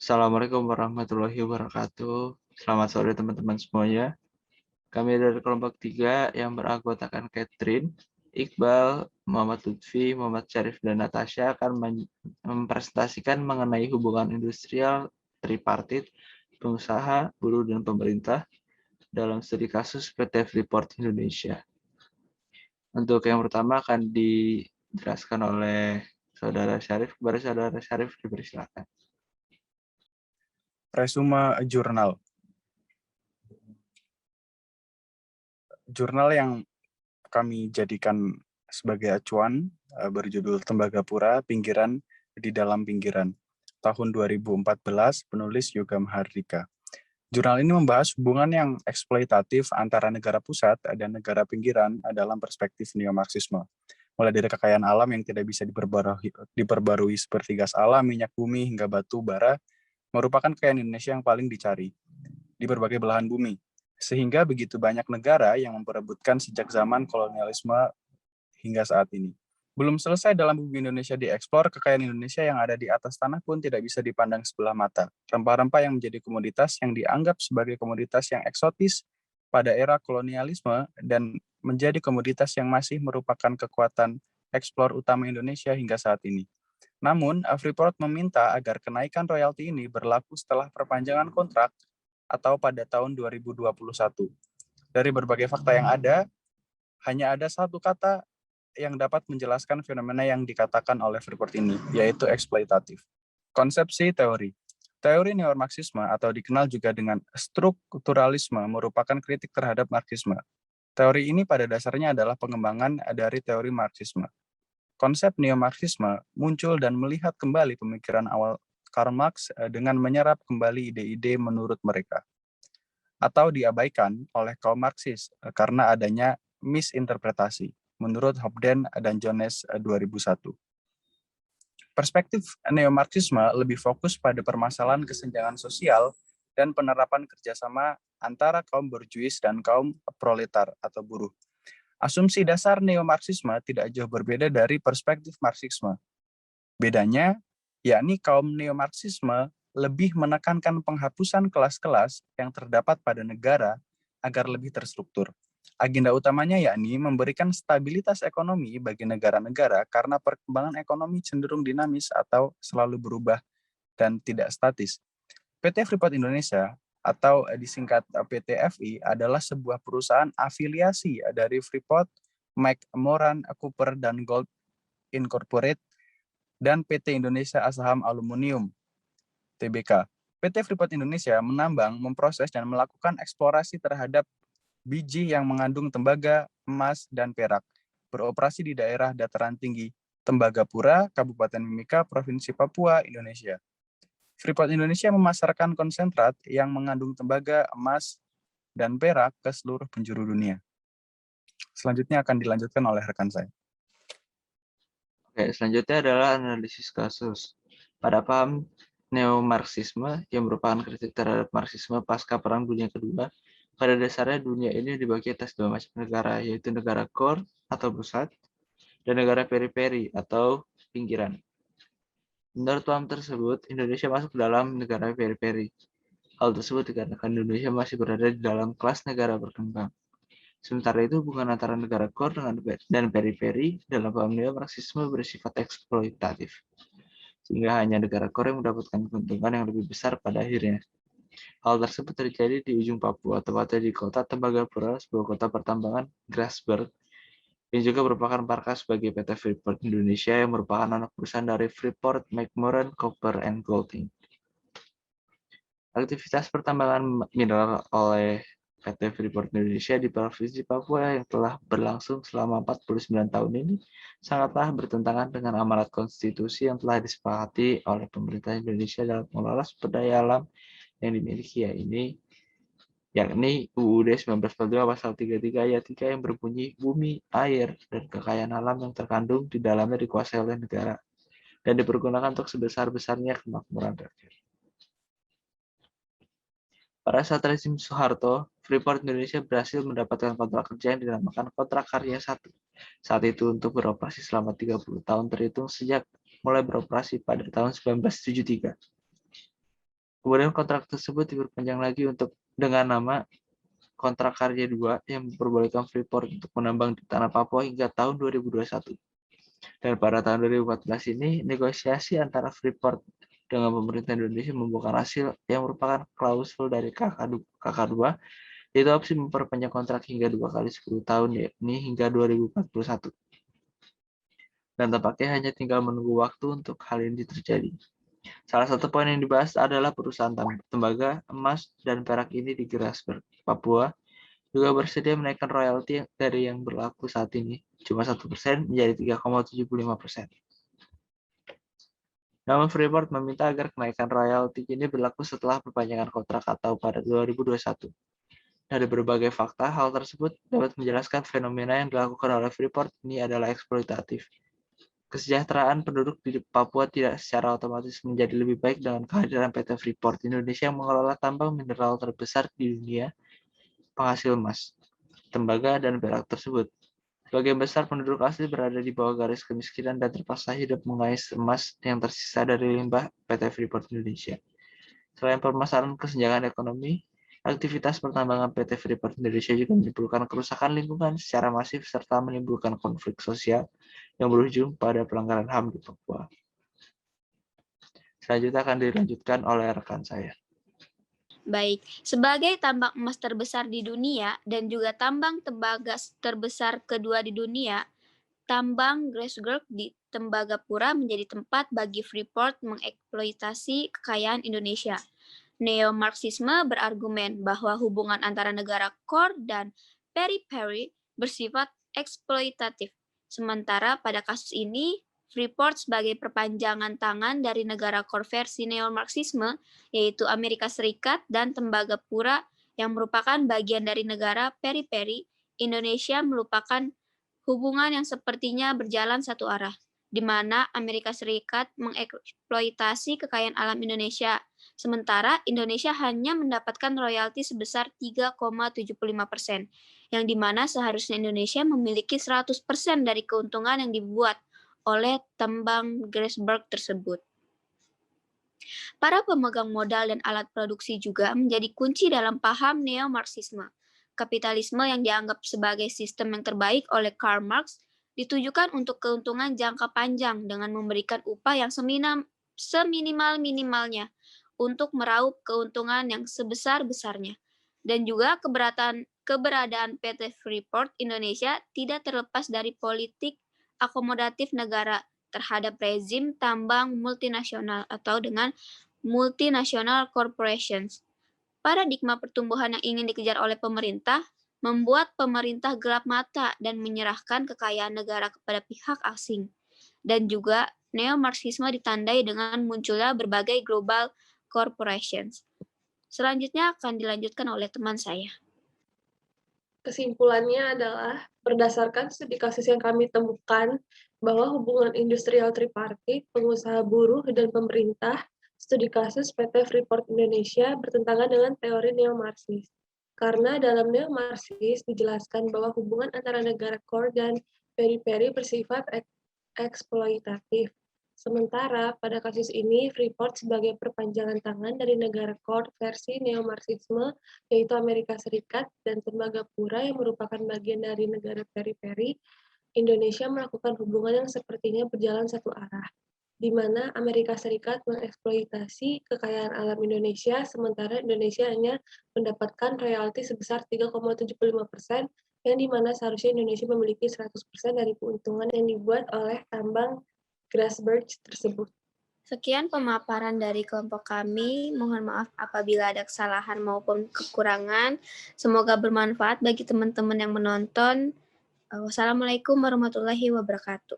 Assalamualaikum warahmatullahi wabarakatuh. Selamat sore teman-teman semuanya. Kami dari kelompok 3 yang beranggotakan Catherine, Iqbal, Muhammad Lutfi, Muhammad Syarif, dan Natasha akan mempresentasikan mengenai hubungan industrial tripartit, pengusaha, buruh, dan pemerintah dalam studi kasus PT Freeport Indonesia. Untuk yang pertama akan dijelaskan oleh Saudara Syarif. Kepada Saudara Syarif dipersilakan. Resume jurnal. Jurnal yang kami jadikan sebagai acuan berjudul Tembagapura, Pinggiran di Dalam Pinggiran. Tahun 2014, penulis Yoga Mahardika. Jurnal ini membahas hubungan yang eksploitatif antara negara pusat dan negara pinggiran dalam perspektif neo-Marxisme. Mulai dari kekayaan alam yang tidak bisa diperbarui seperti gas alam, minyak bumi, hingga batu bara, merupakan kekayaan Indonesia yang paling dicari di berbagai belahan bumi. Sehingga begitu banyak negara yang memperebutkan sejak zaman kolonialisme hingga saat ini. Belum selesai dalam bumi Indonesia dieksplor, kekayaan Indonesia yang ada di atas tanah pun tidak bisa dipandang sebelah mata. Rempah-rempah yang menjadi komoditas yang dianggap sebagai komoditas yang eksotis pada era kolonialisme dan menjadi komoditas yang masih merupakan kekuatan eksplor utama Indonesia hingga saat ini. Namun, Freeport meminta agar kenaikan royalti ini berlaku setelah perpanjangan kontrak atau pada tahun 2021. Dari berbagai fakta yang ada, hanya ada satu kata yang dapat menjelaskan fenomena yang dikatakan oleh Freeport ini, yaitu eksploitatif. Konsepsi teori. Teori neo-Marxisme atau dikenal juga dengan strukturalisme merupakan kritik terhadap Marxisme. Teori ini pada dasarnya adalah pengembangan dari teori Marxisme. Konsep neo-Marxisme muncul dan melihat kembali pemikiran awal Karl Marx dengan menyerap kembali ide-ide menurut mereka, atau diabaikan oleh kaum Marxis karena adanya misinterpretasi, menurut Hobden dan Jones 2001. Perspektif neo-Marxisme lebih fokus pada permasalahan kesenjangan sosial dan penerapan kerjasama antara kaum borjuis dan kaum proletar atau buruh. Asumsi dasar neo-Marxisme tidak jauh berbeda dari perspektif Marxisme. Bedanya, yakni kaum neo-Marxisme lebih menekankan penghapusan kelas-kelas yang terdapat pada negara agar lebih terstruktur. Agenda utamanya yakni memberikan stabilitas ekonomi bagi negara-negara karena perkembangan ekonomi cenderung dinamis atau selalu berubah dan tidak statis. PT Freeport Indonesia atau disingkat PT-FI adalah sebuah perusahaan afiliasi dari Freeport, McMoran Cooper dan Gold Incorporate, dan PT Indonesia Assaham Aluminium, TBK. PT Freeport Indonesia menambang, memproses, dan melakukan eksplorasi terhadap biji yang mengandung tembaga, emas, dan perak. Beroperasi di daerah dataran tinggi Tembagapura, Kabupaten Mimika, Provinsi Papua, Indonesia. Freeport Indonesia memasarkan konsentrat yang mengandung tembaga, emas, dan perak ke seluruh penjuru dunia. Selanjutnya akan dilanjutkan oleh rekan saya. Oke, selanjutnya adalah analisis kasus. Pada paham neo-Marxisme yang merupakan kritik terhadap Marxisme pasca Perang Dunia Kedua, pada dasarnya dunia ini dibagi atas dua macam negara, yaitu negara core atau pusat dan negara periferi atau pinggiran. Menurut paham tersebut, Indonesia masuk dalam negara periferi. Hal tersebut dikarenakan Indonesia masih berada di dalam kelas negara berkembang. Sementara itu, hubungan antara negara core dan periferi dalam paham neo-Marxisme bersifat eksploitatif, sehingga hanya negara core yang mendapatkan keuntungan yang lebih besar pada akhirnya. Hal tersebut terjadi di ujung Papua, tepatnya di kota Tembagapura, sebuah kota pertambangan Grasberg, yang juga merupakan markas bagi PT Freeport Indonesia yang merupakan anak perusahaan dari Freeport McMoran Copper and Gold Inc. Aktivitas pertambangan mineral oleh PT Freeport Indonesia di Provinsi Papua yang telah berlangsung selama 49 tahun ini sangatlah bertentangan dengan amanat konstitusi yang telah disepakati oleh pemerintah Indonesia dalam mengelola sumber daya alam yang dimiliki, yakni UUD 1945 pasal 33 ayat 3 yang berbunyi bumi, air, dan kekayaan alam yang terkandung di dalamnya dikuasai oleh negara dan dipergunakan untuk sebesar-besarnya kemakmuran rakyat. Pada saat rezim Soeharto, Freeport Indonesia berhasil mendapatkan kontrak kerja yang dinamakan kontrak karya 1. Saat itu untuk beroperasi selama 30 tahun terhitung sejak mulai beroperasi pada tahun 1973. Kemudian kontrak tersebut diperpanjang lagi dengan nama Kontrak Karya 2 yang memperbolehkan Freeport untuk menambang di tanah Papua hingga tahun 2021. Dan pada tahun 2014 ini, negosiasi antara Freeport dengan pemerintah Indonesia membuahkan hasil yang merupakan klausul dari KK2, yaitu opsi memperpanjang kontrak hingga 2 kali 10 tahun, yakni hingga 2041. Dan tampaknya hanya tinggal menunggu waktu untuk hal ini terjadi. Salah satu poin yang dibahas adalah perusahaan tembaga, emas, dan perak ini di Grasberg, Papua, juga bersedia menaikkan royalti dari yang berlaku saat ini, cuma 1% menjadi 3,75%. Namun Freeport meminta agar kenaikan royalti ini berlaku setelah perpanjangan kontrak atau pada 2021. Dari berbagai fakta, hal tersebut dapat menjelaskan fenomena yang dilakukan oleh Freeport ini adalah eksploitatif. Kesejahteraan penduduk di Papua tidak secara otomatis menjadi lebih baik dengan kehadiran PT Freeport Indonesia yang mengelola tambang mineral terbesar di dunia, penghasil emas, tembaga, dan perak tersebut. Sebagian besar penduduk asli berada di bawah garis kemiskinan dan terpaksa hidup mengais emas yang tersisa dari limbah PT Freeport Indonesia. Selain permasalahan kesenjangan ekonomi, aktivitas pertambangan PT Freeport Indonesia juga menimbulkan kerusakan lingkungan secara masif serta menimbulkan konflik sosial yang berujung pada pelanggaran HAM di Papua. Selanjutnya akan dilanjutkan oleh rekan saya. Baik, sebagai tambang emas terbesar di dunia dan juga tambang tembaga terbesar kedua di dunia, tambang Grasberg di Tembagapura menjadi tempat bagi Freeport mengeksploitasi kekayaan Indonesia. Neo-Marxisme berargumen bahwa hubungan antara negara core dan periphery bersifat eksploitatif. Sementara pada kasus ini, Freeport sebagai perpanjangan tangan dari negara core versi neo-Marxisme, yaitu Amerika Serikat dan Tembagapura yang merupakan bagian dari negara periphery, Indonesia merupakan hubungan yang sepertinya berjalan satu arah, di mana Amerika Serikat mengeksploitasi kekayaan alam Indonesia, sementara Indonesia hanya mendapatkan royalti sebesar 3,75%, yang di mana seharusnya Indonesia memiliki 100% dari keuntungan yang dibuat oleh tambang Grasberg tersebut. Para pemegang modal dan alat produksi juga menjadi kunci dalam paham neo-Marxisme. Kapitalisme yang dianggap sebagai sistem yang terbaik oleh Karl Marx ditujukan untuk keuntungan jangka panjang dengan memberikan upah yang seminimal-minimalnya untuk meraup keuntungan yang sebesar-besarnya. Dan juga keberadaan PT Freeport Indonesia tidak terlepas dari politik akomodatif negara terhadap rezim tambang multinasional atau dengan multinational corporations. Paradigma pertumbuhan yang ingin dikejar oleh pemerintah membuat pemerintah gelap mata dan menyerahkan kekayaan negara kepada pihak asing. Dan juga neo-Marxisme ditandai dengan munculnya berbagai global corporations. Selanjutnya akan dilanjutkan oleh teman saya. Kesimpulannya adalah, berdasarkan studi kasus yang kami temukan, bahwa hubungan industrial tripartit, pengusaha buruh, dan pemerintah, studi kasus PT Freeport Indonesia bertentangan dengan teori neo-Marxis. Karena dalam neo-Marxis dijelaskan bahwa hubungan antara negara core dan periphery bersifat eksploitatif. Sementara pada kasus ini, Freeport sebagai perpanjangan tangan dari negara core versi neo-Marxisme, yaitu Amerika Serikat dan Tembagapura yang merupakan bagian dari negara periferi, Indonesia melakukan hubungan yang sepertinya berjalan satu arah, di mana Amerika Serikat mengeksploitasi kekayaan alam Indonesia, sementara Indonesia hanya mendapatkan royalti sebesar 3,75%, yang di mana seharusnya Indonesia memiliki 100% dari keuntungan yang dibuat oleh tambang Grasberg tersebut. Sekian pemaparan dari kelompok kami. Mohon maaf apabila ada kesalahan maupun kekurangan. Semoga bermanfaat bagi teman-teman yang menonton. Wassalamualaikum warahmatullahi wabarakatuh.